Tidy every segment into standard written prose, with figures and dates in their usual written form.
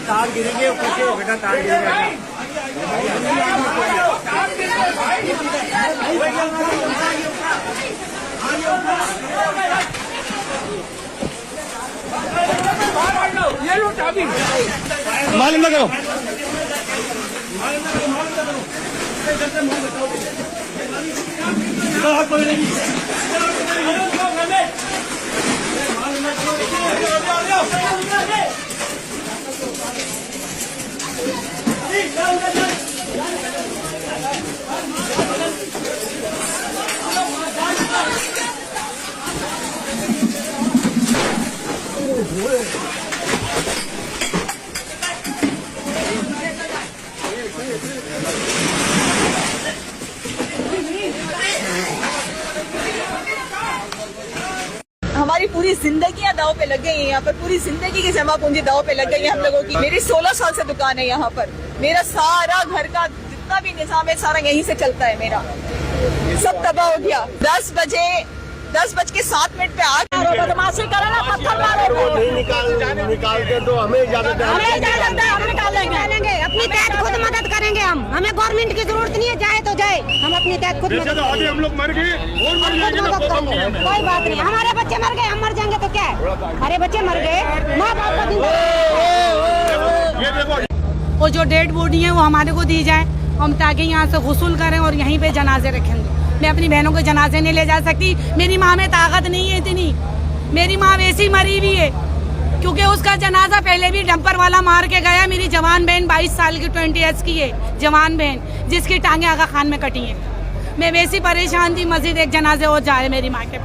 तार गिरेंगे बेटा, तार गिरेगा। ये लो चाबी, मालूम लगाओ। हमारी पूरी जिंदगियां दाव पे लग गई हैं यहाँ पर, पूरी जिंदगी की जमा पूंजी दाव पे लग गई है हम लोगों की। मेरी 16 साल से दुकान है यहाँ पर, मेरा सारा घर का जितना भी निजाम है सारा यहीं से चलता है। मेरा सब तबाह हो गया। 10:07 पे आग बदमाशी करो ना, पत्थर मारो। निकालते तो हमें इजाजत है, हम निकालेंगे। अपनी तहत खुद मदद करेंगे हम, हमें गवर्नमेंट की जरूरत नहीं है, जाए तो जाए, हम अपनी तहत खुद मदद करेंगे। हम लोग मर गए और मर जाएंगे, कोई बात नहीं, हमारे बच्चे मर गए, हम मर जाएंगे तो क्या है, हमारे बच्चे मर गए, माँ बाप का दिन। वो जो डेड बॉडी है वो हमारे को दी जाए, हम ताकि यहाँ से गुस्ल करें और यहीं पे जनाजे रखेंगे। मैं अपनी बहनों को जनाजे नहीं ले जा सकती, मेरी माँ में ताकत नहीं है इतनी, मेरी माँ वैसी मरी भी है क्योंकि उसका जनाजा पहले भी डंपर वाला मार के गया। मेरी जवान बहन 22 साल की 20 ईयर्स की है, जवान बहन जिसकी टांगे आगा खान में कटी है। मैं वैसी परेशान थी, मस्जिद एक जनाजे और जा रहे मेरी माँ के।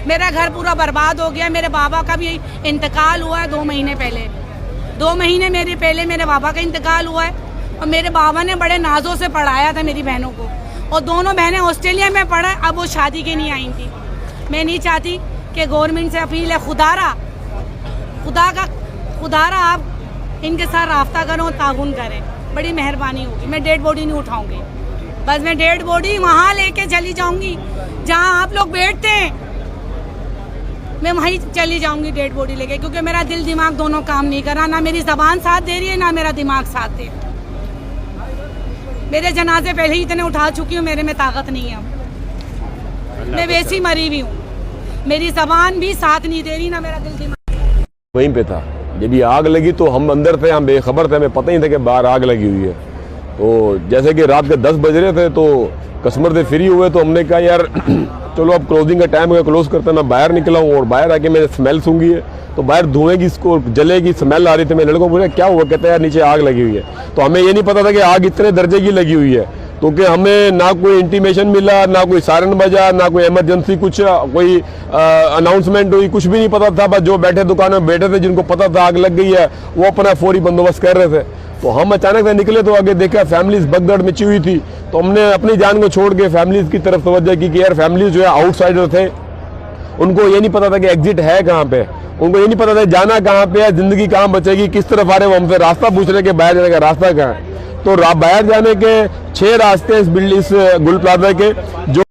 मेरा घर पूरा बर्बाद हो गया। मेरे बाबा का भी इंतकाल हुआ है 2 महीने पहले, 2 महीने मेरे पहले मेरे बाबा का इंतकाल हुआ है। और मेरे बाबा ने बड़े नाजों से पढ़ाया था मेरी बहनों को, और दोनों बहनें ऑस्ट्रेलिया में पढ़ा, अब वो शादी के नहीं आई थी। मैं नहीं चाहती कि गवर्नमेंट से अपील है, खुदारा आप इनके साथ राब्ता करो, ताउन करें, बड़ी मेहरबानी होगी। मैं डेड बॉडी नहीं उठाऊंगी, बस मैं डेड बॉडी वहाँ लेके चली जाऊंगी जहाँ आप लोग बैठते हैं, मैं वहीं चली जाऊंगी डेड बॉडी लेके, क्योंकि मेरा दिल दिमाग दोनों काम नहीं कर रहा, ना मेरी जबान साथ दे रही है ना मेरा दिमाग साथ दे। मेरे जनाजे पहले ही इतने उठा चुकी हूँ, मेरे में ताकत नहीं है, मैं वैसी मरी भी हूँ, मेरी जबान भी साथ नहीं दे रही ना मेरा दिल दिमाग। वहीं पे था जब ये आग लगी, तो हम अंदर थे, हम बेखबर थे, हमें पता ही था कि बाहर आग लगी हुई है। तो जैसे कि रात के 10 बज रहे थे तो कस्टमर से फ्री हुए, तो हमने कहा यार चलो अब क्लोजिंग का टाइम हो, क्लोज करते हैं। मैं बाहर निकला हूँ और बाहर आके मैंने स्मेल सूंघी है, तो बाहर धुएं की इसको जलेगी स्मेल आ रही थी। मैं लड़कों को पूछा क्या हुआ, कहते हैं यार नीचे आग लगी हुई है। तो हमें ये नहीं पता था कि आग इतने दर्जे की लगी हुई है, क्योंकि हमें ना कोई इंटीमेशन मिला, ना कोई सायरन बजा, ना कोई इमरजेंसी कुछ कोई अनाउंसमेंट हुई, कुछ भी नहीं पता था। बस जो बैठे दुकान में बैठे थे, जिनको पता था आग लग गई है, वो अपना फौरी बंदोबस्त कर रहे थे। तो हम अचानक से निकले तो आगे देखा फैमिलीज भगदड़ मची हुई थी। तो हमने अपनी जान को छोड़ के फैमिलीज की तरफ तवज्जो की कि यार फैमिलीज जो है आउटसाइडर थे, उनको ये नहीं पता था कि एग्जिट है कहाँ पे, उनको ये नहीं पता था जाना कहाँ पे है, जिंदगी कहाँ बचेगी, किस तरफ आ रहे। वो हमसे रास्ता पूछ रहे कि बाहर जाने का रास्ता कहाँ है। तो बाहर जाने के 6 रास्ते इस गुल प्लाजा के, जो